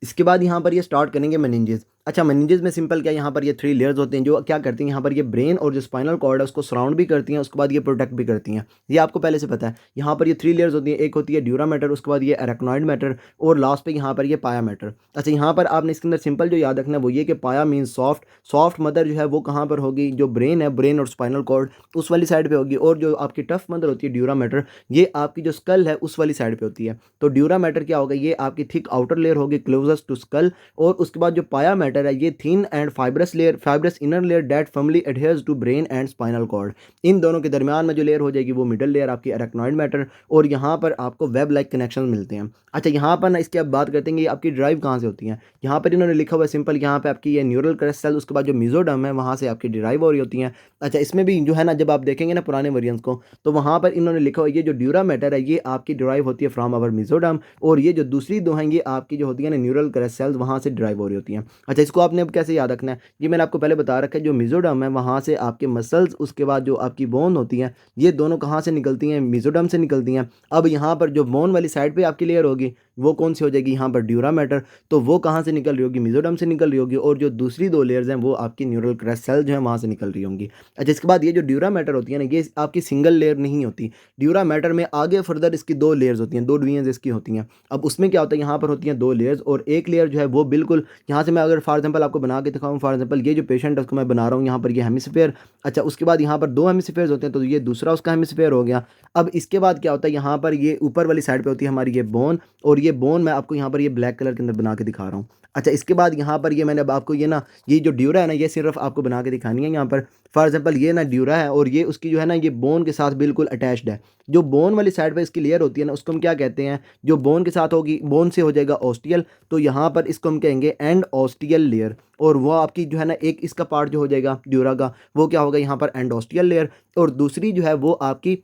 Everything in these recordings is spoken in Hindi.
इसके बाद यहाँ पर ये स्टार्ट करेंगे मेनिंजेस। अच्छा, मेनिंजेस में सिंपल क्या है, यहाँ पर ये 3 लेयर्स होते हैं जो क्या करती हैं, यहाँ पर ये ब्रेन और जो स्पाइनल कॉर्ड है उसको सराउंड भी करती हैं, उसके बाद ये प्रोटेक्ट भी करती हैं। ये आपको पहले से पता है। यहाँ पर ये 3 लेयर्स होती हैं, एक होती है ड्यूरा मैटर, उसके बाद ये अरेक्नॉइड मैटर और लास्ट पे यहाँ पर ये पाया मैटर। अच्छा, यहाँ पर आपने इसके अंदर सिंपल जो याद रखना है वो ये कि पाया मीन्स सॉफ्ट, सॉफ्ट मदर जो है वो कहाँ पर होगी, जो ब्रेन है, ब्रेन और स्पाइनल कॉर्ड उस वाली साइड पे होगी, और जो आपकी टफ मदर होती है ड्यूरा मैटर, ये आपकी जो स्कल है उस वाली साइड पे होती है। तो ड्यूरा मैटर क्या होगा, ये आपकी थिक आउटर लेयर होगी क्लोजेस्ट टू स्कल, और उसके बाद जो पाया मैटर है ये thin and fibrous layer, fibrous inner layer that firmly adheres to brain and spinal cord. इन दोनों के दरमियान में जो लेयर हो जाएगी वो मिडल लेयर आपकी अरेक्नॉइड मैटर, और यहाँ पर आपको वेब लाइक कनेक्शन मिलते हैं। अच्छा, यहाँ पर ना इसकी अब बात करते हैं कि आपकी ड्राइव कहाँ से होती है। यहाँ पर इन्होंने लिखा हुआ है सिंपल, यहाँ पे आपकी ये न्यूरल क्रस्ट सेल, उसके बाद जो मेसोडर्म है वहाँ से आपकी डिराइव हो रही होती हैं। अच्छा, इसमें भी जो है ना, जब आप देखेंगे ना पुराने वेरिएंट्स को, तो वहाँ पर इन्होंने लिखा हुआ है ये जो ड्यूरा मैटर है ये आपकी डिराइव होती है फ्रॉम आवर मेसोडर्म, और ये जो दूसरी दो हैं ये आपकी जो होती है ना न्यूरल क्रस्ट सेल्स वहाँ से डिराइव हो रही होती हैं। अच्छा, इसको आपने अब कैसे याद रखना है, ये मैंने आपको पहले बता रखा है। जो मेसोडर्म है वहाँ से आपके मसल्स, उसके बाद जो आपकी बोन होती हैं, ये दोनों कहाँ से निकलती हैं, मेसोडर्म से निकलती हैं। अब यहाँ पर जो बोन वाली साइड पे आपकी लेयर होगी वो कौन सी हो जाएगी, यहाँ पर ड्यूरा मैटर, तो वो कहाँ से निकल रही होगी, मेसोडर्म से निकल रही होगी, और जो दूसरी दो लेयर्स हैं वो आपकी न्यूरल क्रस्ट सेल जो है वहाँ से निकल रही होंगी। अच्छा, इसके बाद ये जो ड्यूरा मैटर होती है ना, ये आपकी सिंगल लेयर नहीं होती। ड्यूरा मैटर में आगे फर्दर इसकी 2 लेयर्स होती हैं, 2 डिवीजन इसकी होती हैं। अब उसमें क्या होता है, यहाँ पर होती हैं 2 लेयर्स, और एक लेयर जो है वो बिल्कुल यहाँ से मैं अगर फॉर एग्जांपल आपको बना के दिखाऊँ, फॉर एग्जांपल ये जो पेशेंट है उसको मैं बना रहा हूँ, यहाँ पर ये हेमिस्फीयर। अच्छा, उसके बाद यहाँ पर 2 हेमिस्फीयर्स होते हैं, तो ये दूसरा उसका हेमिस्फीयर हो गया। अब इसके बाद क्या होता है, यहाँ पर ये ऊपर वाली साइड पे होती है हमारी ये बोन, और ये बोन मैं आपको यहाँ पर ये ब्लैक कलर के अंदर बना के दिखा रहा हूँ। अच्छा, इसके बाद यहाँ पर ये मैंने अब आपको ये ना, ये जो ड्यूरा है ना, ये सिर्फ आपको बना के दिखानी है यहाँ पर। फॉर एग्जांपल ये ना ड्यूरा है, और ये उसकी जो है ना ये बोन के साथ बिल्कुल अटैच्ड है। जो बोन वाली साइड पे इसकी लेयर होती है ना, उसको हम क्या कहते हैं, जो बोन के साथ होगी, बोन से हो जाएगा ऑस्टियल, तो यहाँ पर इसको हम कहेंगे एंड ऑस्टियल लेयर। और वो आपकी जो है ना, एक इसका पार्ट जो हो जाएगा ड्यूरा का, वो क्या होगा यहाँ पर एंड ऑस्टियल लेयर, और दूसरी जो है वो आपकी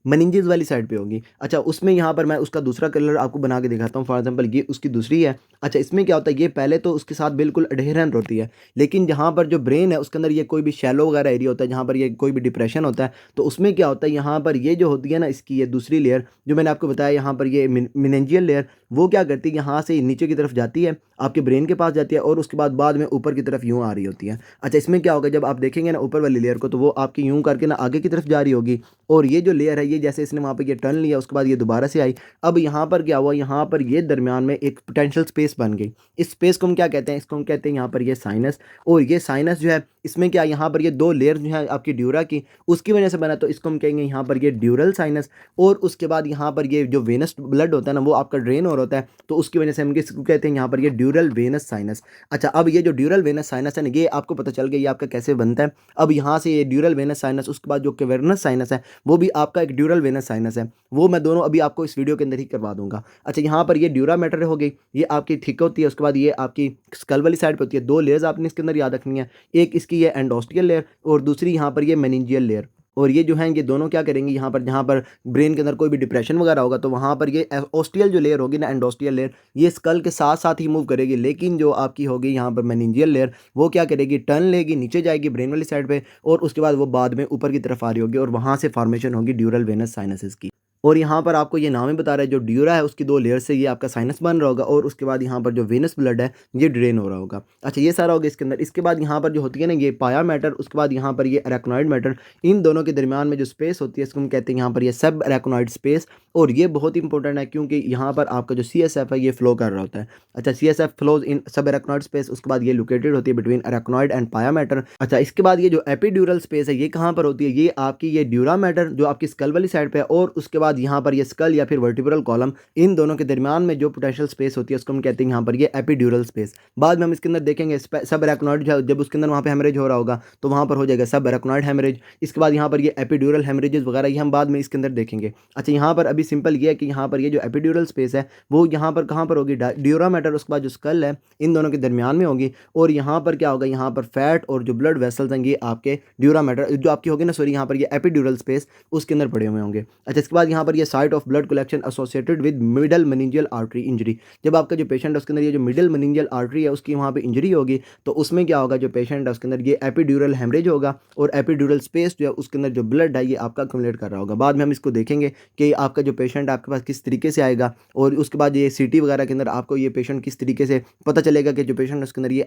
मेनिंजेस वाली साइड पे होगी। अच्छा, उसमें यहाँ पर मैं उसका दूसरा कलर आपको बना के दिखाता हूँ। फॉर एग्जांपल ये उसकी दूसरी है। अच्छा, इसमें क्या होता है, ये पहले तो उसके साथ बिल्कुल अडेरेंट होती है, लेकिन जहाँ पर जो ब्रेन है उसके अंदर ये कोई भी शैलो वगैरह एरिया होता है, जहाँ पर ये कोई भी डिप्रेशन होता है, तो उसमें क्या होता है, यहाँ पर ये जो होती है ना इसकी ये दूसरी लेयर जो मैंने आपको बताया, यहाँ पर ये मेनिंजियल लेयर, वो क्या करती है, यहाँ से नीचे की तरफ जाती है, आपके ब्रेन के पास जाती है, और उसके बाद में ऊपर की तरफ यूँ आ रही होती है। अच्छा, इसमें क्या होगा, जब आप देखेंगे ना ऊपर वाली लेयर को, तो वो आपकी यूँ करके ना आगे की तरफ जा रही होगी, और ये जो लेयर है ये जैसे इसने वहाँ पे ये टर्न लिया, उसके बाद ये दोबारा से आई। अब यहाँ पर क्या हुआ, यहाँ पर ये दरमियान में एक पोटेंशियल स्पेस बन गई। इस स्पेस को हम क्या कहते हैं, इसको हम कहते हैं यहाँ पर ये साइनस। और ये साइनस जो है इसमें क्या, यहाँ पर ये 2 लेयर जो है आपकी ड्यूरा की, उसकी वजह से बना, तो इसको हम कहेंगे यहाँ पर ये ड्यूरल साइनस। और उसके बाद यहाँ पर ये जो वेनस ब्लड होता है ना वो आपका ड्रेन हो रहा होता है, तो उसकी वजह से हम इसको कहते हैं यहाँ पर ये ड्यूरल वेनस साइनस। अच्छा, अब ये जो ड्यूरल वेनस साइनस है ना, ये आपको पता चल गया ये आपका कैसे बनता है। अब यहाँ से ये ड्यूरल वेनस साइनस, उसके बाद जो कैवर्नस साइनस है वो भी आपका एक ड्यूरल वेनस साइनस है, वो मैं दोनों अभी आपको इस वीडियो के अंदर ही करवा दूंगा। अच्छा, यहाँ पर ये ड्यूरा मैटर हो गई, ये आपकी थिक होती है, उसके बाद ये आपकी स्कल वाली साइड पे होती है। 2 लेयर्स आपने इसके अंदर याद रखनी है, एक इसकी ये एंडोस्टियल लेयर, और दूसरी यहाँ पर ये मेनिंजियल लेयर। और ये जो है ये दोनों क्या करेंगे, यहाँ पर जहाँ पर ब्रेन के अंदर कोई भी डिप्रेशन वगैरह होगा, तो वहाँ पर ये ऑस्टियल जो लेयर होगी ना, एंडोस्टियल लेयर, ये स्कल के साथ साथ ही मूव करेगी, लेकिन जो आपकी होगी यहाँ पर मेनिंजियल लेयर, वो क्या करेगी, टर्न लेगी, नीचे जाएगी ब्रेन वाली साइड पे, और उसके बाद वो बाद में ऊपर की तरफ आ रही होगी, और वहाँ से फॉर्मेशन होगी ड्यूरल वेनस साइनसेस की। और यहाँ पर आपको ये नाम ही बता रहा है, जो ड्यूरा है उसकी 2 लेयर से ये आपका साइनस बन रहा होगा, और उसके बाद यहाँ पर जो वेनस ब्लड है ये ड्रेन हो रहा होगा। अच्छा, ये सारा होगा इसके अंदर। इसके बाद यहाँ पर जो होती है ना ये पाया मैटर, उसके बाद यहाँ पर ये अरेक्नॉइड मैटर, इन दोनों के दरमियान में जो स्पेस होती है इसको हम कहते हैं यहाँ पर ये सब अरेक्नॉइड स्पेस। और ये बहुत इंपॉर्टेंट है क्योंकि यहाँ पर आपका जो CSF है ये फ्लो कर रहा होता है। अच्छा, CSF फ्लोज इन सब अरेक्नॉइड स्पेस, उसके बाद ये लोकेटेड होती है बिटवीन अरेक्नॉइड एंड पाया मैटर। अच्छा, इसके बाद ये जो एपिड्यूरल स्पेस है ये कहाँ पर होती है, ये आपकी ये ड्यूरा मैटर जो आपकी स्कल वाली साइड पे है, और उसके बाद यहाँ पर ये स्कल या फिर वर्टिब्रल कॉलम, इन दोनों के दरमियान में जो पोटेंशियल स्पेस होती है उसको हम कहते हैं यहाँ पर ये एपिड्यूरल स्पेस। बाद में हम इसके अंदर देखेंगे सब अरेक्नॉइड जब उसके अंदर वहाँ पे हेमरेज हो रहा होगा तो वहाँ पर हो जाएगा सब अरेक्नॉइड हेमरेज। इसके बाद यहाँ पर ये एपिड्यूरल हेमरेजेस वगैरह ये हम बाद में इसके अंदर देखेंगे। अच्छा, यहाँ पर अभी सिंपल ये है कि यहाँ पर ये जो एपिड्यूरल स्पेस है वो यहाँ पर कहाँ पर होगी, ड्यूरा मैटर, उसके बाद जो स्कल है इन दोनों के दरमियान में होगी। और यहाँ पर क्या होगा, यहाँ पर फैट और जो ब्लड वेसल्स हैं ये आपके ड्यूरा मैटर जो आपकी होगी ना, सॉरी, यहाँ पर ये एपिड्यूरल स्पेस उसके अंदर पड़े हुए होंगे। अच्छा, इसके बाद यहाँ यहाँ पर ये site of blood collection associated with middle meningeal artery injury. जब आपका जो पेशेंट है उसके अंदर ये जो मिडल मेनिंजियल आर्टरी है उसकी वहाँ पे इंजरी होगी तो उसमें क्या होगा, जो पेशेंट है उसके अंदर ये एपिड्यूरल हेमरेज होगा और एपिड्यूरल स्पेस जो है उसके अंदर जो ब्लड है ये आपका अक्यूमुलेट कर रहा होगा। बाद में हम इसको देखेंगे कि आपका जो पेशेंट है आपके पास किस तरीके से आएगा और उसके बाद ये सीटी वगैरह के अंदर आपको ये पेशेंट किस तरीके से पता चलेगा कि जो पेशेंट है उसके अंदर ये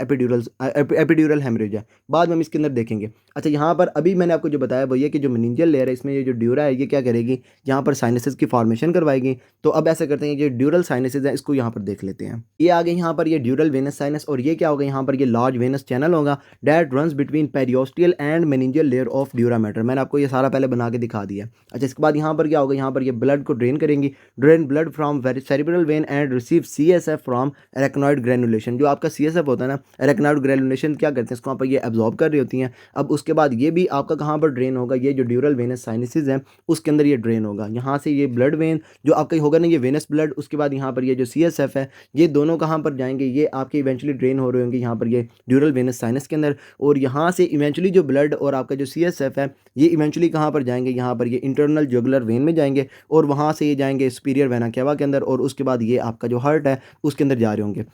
एपिड्यूरल हेमरेज है। बाद में हम इसके अंदर देखेंगे। अच्छा, यहाँ पर अभी मैंने आपको जो बताया वो ये कि जो मेनिंजियल लेयर है इसमें ये जो ड्यूरा है ये क्या करेगी, यहाँ पर साइनसेस की फॉर्मेशन करवाएगी। तो अब ऐसा करते हैं, ये ड्यूरल साइनसेस है इसको यहाँ पर देख लेते हैं। ये आ गए यहाँ पर ये ड्यूरल वेनस साइनस और ये क्या होगा, यहाँ पर ये लार्ज वेनस चैनल होगा that runs between periosteal and meningeal layer of dura mater. मैंने आपको ये सारा पहले बना के दिखा दिया। अच्छा, इसके बाद यहाँ पर क्या होगा, यहाँ पर ये ब्लड को ड्रेन करेंगी, drain blood from cerebral when and receive CSF from arachnoid granulation. जो आपका CSF होता है ना, एरेक्नॉइड ग्रेनुलेशन क्या करते हैं, इसको यहाँ पर ये एब्जॉर्ब कर रही होती हैं। अब उसके बाद ये भी आपका कहाँ पर ड्रेन होगा, ये जो ड्यूरल वेनस साइनसेस हैं उसके अंदर ये ड्रेन होगा। यहाँ से ये ब्लड वेन जो आपका होगा ना, ये वेनस ब्लड, उसके बाद यहाँ पर ये जो CSF है ये दोनों कहाँ पर जाएंगे, ये आपके इवेंचुअली ड्रेन हो रहे होंगे यहाँ पर ये ड्यूरल वेनस साइनस के अंदर। और यहाँ से इवेंचुअली जो ब्लड और आपका जो CSF है ये इवेंचुअली कहाँ पर जाएंगे, यहाँ पर ये इंटरनल जुगुलर वेन में जाएंगे और वहाँ से ये जाएंगे सुपीरियर वेना केवा के अंदर और उसके बाद ये आपका जो हार्ट है उसके अंदर जा रहे होंगे।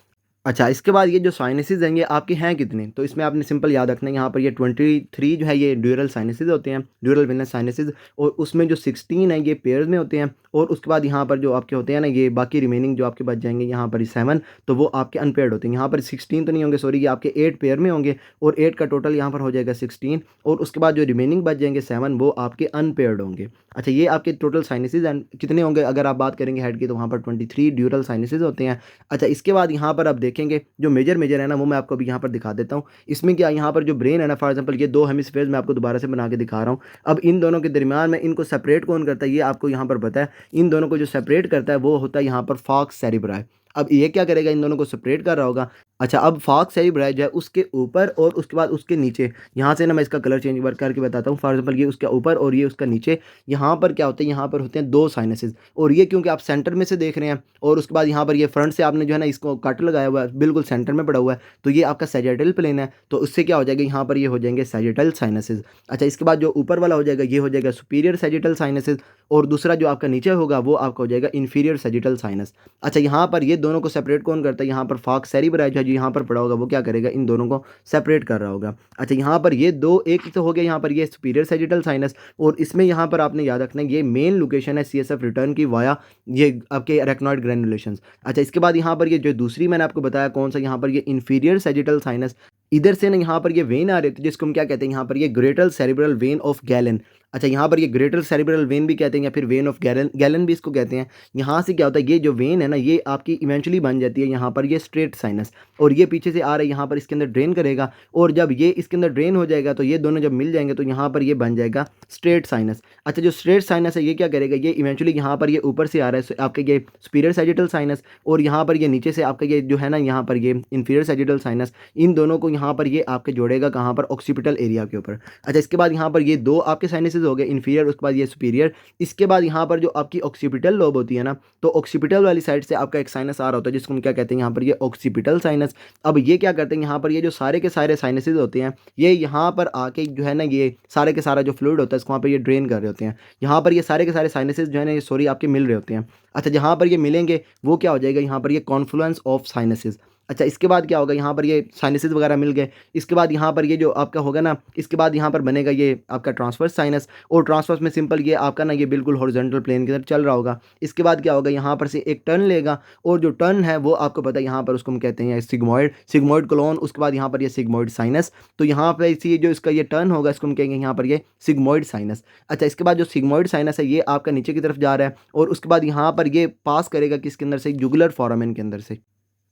अच्छा, इसके बाद ये जो साइनसेस हैं ये आपके हैं कितने, तो इसमें आपने सिंपल याद रखना है, यहाँ पर ये 23 जो है ये ड्यूरल साइनसेस होते हैं, ड्यूरल वेनस साइनसेस, और उसमें जो 16 है ये पेयर्स में होते हैं। और उसके बाद यहाँ पर जो आपके होते हैं ना, ये बाकी रिमेनिंग जो आपके बच जाएंगे यहाँ पर 7, तो वो आपके अनपेयर्ड होते हैं। यहाँ पर 16 तो नहीं होंगे, सॉरी, ये आपके 8 पेयर में होंगे और 8 का टोटल यहाँ पर हो जाएगा 16 और उसके बाद जो रिमेनिंग बच जाएंगे 7 वो आपके अनपेयर्ड होंगे। अच्छा, ये आपके टोटल साइनसेस कितने होंगे, अगर आप बात करेंगे हेड की तो वहाँ पर 23 ड्यूरल साइनसेस होते हैं। अच्छा, इसके बाद यहाँ पर आप देखेंगे जो मेजर है ना वो मैं आपको अभी यहाँ पर दिखा देता हूँ। इसमें क्या, यहाँ पर जो ब्रेन है ना, फॉर एग्जांपल ये 2 हेमिस्फीयर्स मैं आपको दोबारा से बना के दिखा रहा हूँ। अब इन दोनों के दरमियान में इनको सेपरेट कौन करता है ये आपको यहाँ पर पता है। इन दोनों को जो सेपरेट करता है वो होता है यहाँ पर फॉक्स सेरिब्राई। अब ये क्या करेगा, इन दोनों को सेपरेट कर रहा होगा। अच्छा, अब फॉक्स सेरिब्राई जो है उसके ऊपर और उसके बाद उसके नीचे, यहाँ से ना मैं इसका कलर चेंज करके बताता हूँ। फॉर एग्जांपल ये उसके ऊपर और ये उसका नीचे, यहाँ पर क्या होता है, यहाँ पर होते हैं 2 साइनसेस। और ये क्योंकि आप सेंटर में से देख रहे हैं और उसके बाद यहाँ पर ये फ्रंट से आपने जो है ना इसको कट लगाया हुआ है, बिल्कुल सेंटर में पड़ा हुआ है, तो ये आपका सैजिटल प्लेन है, तो उससे क्या हो जाएगा, यहाँ पर ये हो जाएंगे सैजिटल साइनसेस। अच्छा, इसके बाद जो ऊपर वाला हो जाएगा ये हो जाएगा सुपीरियर सैजिटल साइनसेस और दूसरा जो आपका नीचे होगा वो आपका हो जाएगा इन्फीरियर सैजिटल साइनस। अच्छा, यहाँ पर ये दोनों को सेपरेट कौन करता है, यहाँ पर फॉक्स सेरिब्राई जो यहाँ पर पड़ा होगा वो क्या करेगा, इन दोनों को सेपरेट कर रहा होगा। अच्छा, यहाँ पर ये दो, एक तो हो गया यहाँ पर ये सुपीरियर सैजिटल साइनस और इसमें यहाँ पर आपने याद रखना है ये मेन लोकेशन है CSF रिटर्न की वाया ये आपके अरेक्नॉइड ग्रैनुलेशंस। अच्छा, इसके बाद यहाँ पर ये जो दूसरी मैंने आपको बताया कौन सा, यहाँ पर ये इन्फीरियर सैजिटल साइनस, इधर से ना यहाँ पर ये वेन आ रहे थे जिसको हम क्या कहते हैं, यहाँ पर ये greater cerebral when of gallon. अच्छा, यहाँ पर ये ग्रेटर सेरिब्रल वेन भी कहते हैं या फिर वेन ऑफ गैलन भी इसको कहते हैं। यहाँ से क्या होता है, ये जो वेन है ना ये आपकी इवेंचुअली बन जाती है यहाँ पर ये स्ट्रेट साइनस और ये पीछे से आ रहा है यहाँ पर इसके अंदर ड्रेन करेगा और जब ये इसके अंदर ड्रेन हो जाएगा तो ये दोनों जब मिल जाएंगे तो यहाँ पर ये बन जाएगा स्ट्रेट साइनस। अच्छा, जो स्ट्रेट साइनस है ये क्या करेगा, ये इवेंचुअली यहाँ पर ये ऊपर से आ रहा है आपके ये सुपीरियर सैजिटल साइनस और यहाँ पर ये नीचे से आपका ये जो है ना यहाँ पर ये इन्फीरियर सैजिटल साइनस, इन दोनों को यहाँ पर ये आपके जोड़ेगा कहाँ पर, ऑक्सीपिटल एरिया के ऊपर। अच्छा, इसके बाद यहाँ पर ये दो आपके साइनसेस हो गए, इन्फीरियर उसके बाद ये सुपीरियर। इसके बाद यहाँ पर जो आपकी ऑक्सीपिटल लोब होती है ना, तो ऑक्सीपिटल वाली साइड से आपका एक साइनस आ रहा होता है जिसको हम क्या कहते हैं यहाँ पर ये ऑक्सीपिटल साइनस। अब ये क्या करते हैं, यहाँ पर ये जो सारे के सारे साइनसेस होते हैं ये यहाँ पर आके जो है ना ये सारे के सारा जो फ्लूइड होता है इसको वहाँ पर ये ड्रेन कर रहे होते हैं। यहाँ पर ये सारे के सारे साइनसेस जो है ना ये सॉरी आपके मिल रहे होते हैं। अच्छा, जहाँ पर ये मिलेंगे वो क्या हो जाएगा, यहाँ पर ये कॉन्फ्लुएंस ऑफ साइनसेस। अच्छा, इसके बाद क्या होगा, यहाँ पर ये साइनसेस वगैरह मिल गए, इसके बाद यहाँ पर ये जो आपका होगा ना, इसके बाद यहाँ पर बनेगा ये आपका ट्रांसवर्स साइनस और ट्रांसवर्स में सिंपल ये आपका ना ये बिल्कुल हॉरिजॉन्टल प्लेन की तरफ चल रहा होगा। इसके बाद क्या होगा, यहाँ पर से एक टर्न लेगा और जो टर्न है वो आपको पता है यहाँ पर उसको हम कहते हैं सिग्मोइड कोलोन, उसके बाद यहाँ पर ये सिग्मोइड साइनस। तो यहाँ पर इसी जो इसका ये टर्न होगा इसको हम कहेंगे यहाँ पर ये सिग्मोइड साइनस। अच्छा, इसके बाद जो सिग्मोइड साइनस है ये आपका नीचे की तरफ जा रहा है और उसके बाद यहाँ पर ये पास करेगा किसके अंदर से, जुगुलर फोरामेन के अंदर से।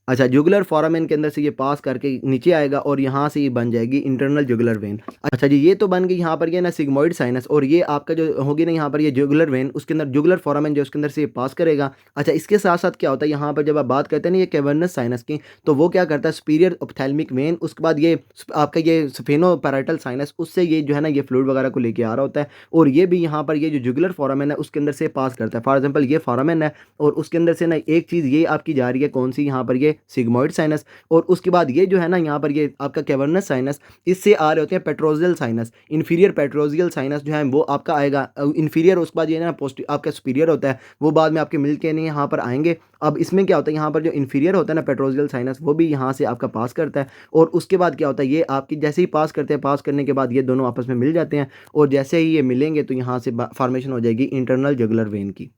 अच्छा, जुगुलर फोरामेन के अंदर से ये पास करके नीचे आएगा और यहाँ से ये बन जाएगी इंटरनल जुगुलर वेन। अच्छा जी, ये तो बन गई यहाँ पर ये ना सिग्मोइड साइनस और ये आपका जो होगी ना यहाँ पर ये जुगुलर वेन, उसके अंदर जुगुलर फोरामेन जो उसके अंदर से ये पास करेगा। अच्छा, इसके साथ साथ क्या होता है, यहाँ पर जब आप बात करते हैं ना ये कैवर्नस साइनस की, तो वो क्या करता है, सुपीरियर ऑप्थेल्मिक वेन, उसके बाद ये आपका ये स्फेनो पैराइटल साइनस, उससे ये जो है ना ये फ्लूइड वगैरह को लेके आ रहा होता है और ये भी यहाँ पर ये जो जुगुलर फोरामेन है उसके अंदर से पास करता है। फॉर एग्जाम्पल ये फोरामेन है और उसके अंदर से ना एक चीज़ ये आपकी जा रही है कौन सी, यहाँ पर ये सिग्मोइड साइनस, और उसके बाद ये जो है ना यहाँ पर ये आपका कैवर्नस साइनस, इससे आ रहे होते हैं पेट्रोजियल साइनस, इन्फीरियर पेट्रोजियल साइनस जो है वो आपका आएगा इन्फीरियर, उसके बाद ये ना पोस्ट आपका सुपीरियर होता है, वो बाद में आपके मिल के नहीं यहाँ पर आएंगे। अब इसमें क्या होता है, यहाँ पर जो इन्फीरियर होता है ना पेट्रोजियल साइनस, वो भी यहाँ से आपका पास करता है, और उसके बाद क्या होता है, ये आपकी जैसे ही पास करते हैं, पास करने के बाद ये दोनों आपस में मिल जाते हैं, और जैसे ही ये मिलेंगे तो यहाँ से फॉर्मेशन हो जाएगी इंटरनल जुगुलर वेन की।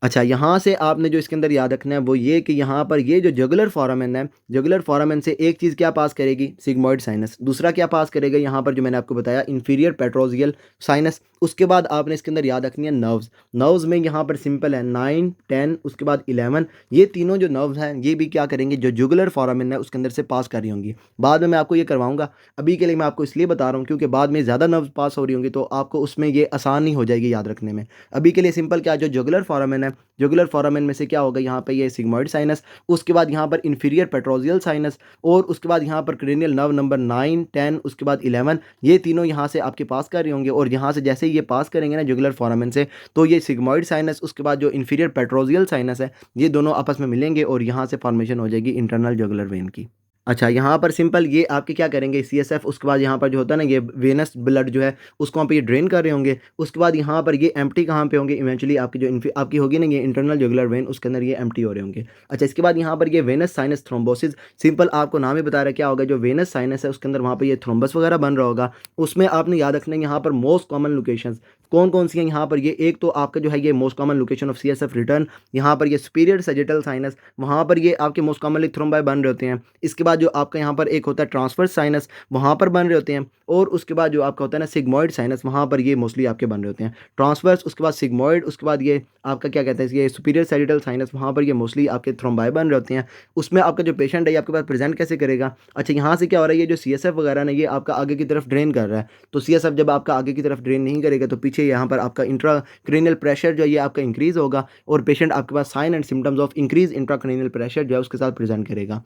अच्छा, यहाँ से आपने जो इसके अंदर याद रखना है वो ये कि यहाँ पर ये जो जुगुलर फोरामेन है, जुगुलर फोरामेन से एक चीज़ क्या पास करेगी, सिग्मोइड साइनस, दूसरा क्या पास करेगा यहाँ पर जो मैंने आपको बताया इन्फीरियर पेट्रोजियल साइनस। उसके बाद आपने इसके अंदर याद रखनी है नर्व्स। नर्व्स में यहाँ पर सिंपल है 9, 10, उसके बाद 11, ये तीनों जो नर्व्स हैं ये भी क्या करेंगे, जो जुगुलर फोरामेन है उसके अंदर से पास कर रही होंगी। बाद में मैं आपको ये करवाऊंगा, अभी के लिए मैं आपको इसलिए बता रहा हूँ क्योंकि बाद में ज़्यादा नर्व्स पास हो रही होंगी तो आपको उसमें ये आसान नहीं हो जाएगी याद रखने में। अभी के लिए सिंपल क्या, जो जुगुलर फोरामेन है, जुगुलर फोरामेन में से क्या होगा, यहाँ पे ये सिग्मोइड साइनस, उसके बाद यहाँ पर इन्फीरियर पेट्रोजियल साइनस, और उसके बाद यहाँ पर क्रेनियल नर्व नंबर 9, 10, उसके बाद 11, ये तीनों यहाँ से आपके पास कर रहे होंगे, और यहाँ से जैसे ही ये पास करेंगे ना जुगुलर फोरामेन से, तो ये सिग्मोइड साइनस, उसके बाद जो इन्फीरियर पेट्रोजियल साइनस है, ये दोनों आपस में मिलेंगे और यहाँ से फॉर्मेशन हो जाएगी इंटरनल जुगुलर वेन की। अच्छा, यहाँ पर सिंपल ये आपके क्या करेंगे, CSF, उसके बाद यहाँ पर जो होता है ना ये वेनस ब्लड जो है उसको वहाँ पे ये ड्रेन कर रहे होंगे, उसके बाद यहाँ पर ये एम्प्टी कहाँ पे होंगे, इवेंचुअली आपकी जो आपकी होगी ना ये इंटरनल जुगुलर वेन, उसके अंदर ये एम्प्टी हो रहे होंगे। अच्छा, इसके बाद यहाँ पर ये वेनस साइनस थ्रोम्बोसिस, सिंपल आपको नाम ही बता रहा है क्या होगा, जो वेनस साइनस है उसके अंदर वहाँ पर ये थ्रोम्बस वगैरह बन रहा होगा। उसमें आपने याद रखना है यहाँ पर मोस्ट कॉमन लोकेशंस कौन कौन सी हैं, यहाँ पर ये एक तो आपका जो है ये most common location of CSF return, यहाँ पर ये सुपीरियर सैजिटल साइनस, वहाँ पर ये आपके मोस्ट कॉमनली थ्रोम्बाई बन रहे होते हैं। इसके बाद जो आपका यहाँ पर एक होता है ट्रांसफर साइनस, वहाँ पर बन रहे होते हैं, और उसके बाद जो आपका होता है ना सिग्मोइड साइनस, वहाँ पर ये मोस्टली आपके बन रहे होते हैं ट्रांसवर्स, उसके बाद सिग्मोइड, उसके बाद ये आपका क्या कहते हैं ये सुपीरियर सैजिटल साइनस, वहाँ पर ये मोस्टली आपके थ्रोम्बाई बन रहे होते हैं। उसमें आपका जो पेशेंट है आपके पास प्रेजेंट कैसे करेगा। अच्छा, यहाँ से क्या हो रहा है, ये जो CSF वगैरह ना ये आपका आगे की तरफ ड्रेन कर रहा है, तो CSF जब आपका आगे की तरफ ड्रेन नहीं करेगा तो पीछे यहाँ पर आपका इंट्राक्रेनियल प्रेशर जो है ये आपका इंक्रीज होगा, और पेशेंट आपके पास sign and symptoms of increase intracranial pressure जो है उसके साथ प्रेजेंट करेगा।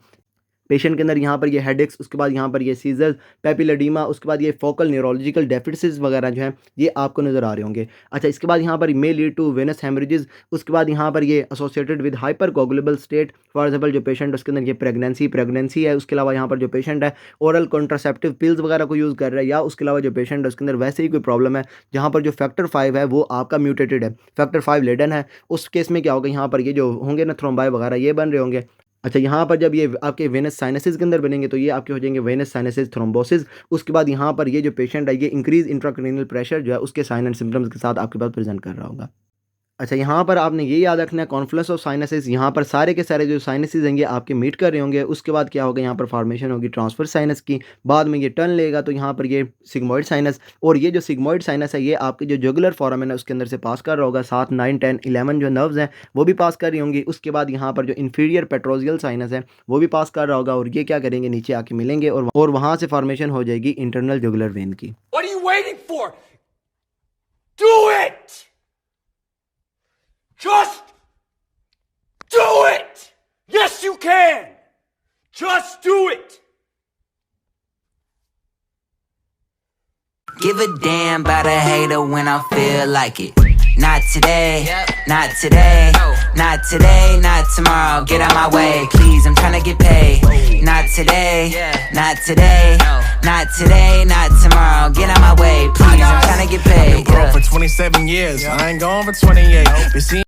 पेशेंट के अंदर यहाँ पर ये हेडेक्स, उसके बाद यहाँ पर ये सीजर्स, पेपिलोडीमा, उसके बाद ये फोकल न्यूरोलॉजिकल डेफिसिट्स वगैरह जो हैं ये आपको नज़र आ रहे होंगे। अच्छा, इसके बाद यहाँ पर may lead to venous haemorrhages, उसके बाद यहाँ पर ये associated with hypercoagulable state, for example जो पेशेंट उसके अंदर ये प्रेगनेंसी है, उसके अलावा यहाँ पर जो पेशेंट है ओरल कॉन्ट्रासेप्टिव पिल्स वगैरह को यूज़ कर रहा है, या उसके अलावा जो पेशेंट है उसके अंदर वैसे ही कोई प्रॉब्लम है जहाँ पर जो फैक्टर 5 है वो आपका म्यूटेटेड है, फैक्टर 5 लेडन है, उस केस में क्या होगा, यहाँ पर ये जो होंगे ना थ्रोम्बाई वगैरह ये बन रहे होंगे। अच्छा, यहाँ पर जब ये आपके वेनस साइनसिस के अंदर बनेंगे तो ये आपके हो जाएंगे वेनस साइनसिस थ्रोम्बोसिस। उसके बाद यहाँ पर ये जो पेशेंट है ये इंक्रीज इंट्राक्रेनियल प्रेशर जो है उसके साइन एंड सिम्टम्स के साथ आपके पास प्रेजेंट कर रहा होगा। अच्छा, यहाँ पर आपने ये याद रखना है कॉन्फ्लुएंस ऑफ साइनसेस, यहाँ पर सारे के सारे जो साइनसेस हैं ये आपके मीट कर रहे होंगे। उसके बाद क्या होगा, यहाँ पर फॉर्मेशन होगी ट्रांसफर साइनस की, बाद में ये टर्न लेगा तो यहाँ पर ये सिग्मोइड साइनस, और ये जो सिग्मोइड साइनस है ये आपके जो जुगुलर फोरामेन है उसके अंदर से पास कर रहा होगा। 7, 9, 10, 11 जो नर्व्स हैं वो भी पास कर रही होंगी। उसके बाद यहाँ पर जो इन्फीरियर पेट्रोजियल साइनस है वो भी पास कर रहा होगा, और ये क्या करेंगे, नीचे आके मिलेंगे और वहाँ से फॉर्मेशन हो जाएगी इंटरनल जुगुलर वेन की। What are you waiting for? Do it! Just do it! Yes, you can! Just do it! Give a damn about a hater when I feel like it. Not today, not today, not today, not tomorrow. Get out my way, please, I'm tryna get paid. Not today, not today, not today, not tomorrow. Get out my way, please, I'm tryna get paid. I've been broke for 27 years, I ain't gone for 28. Been seeing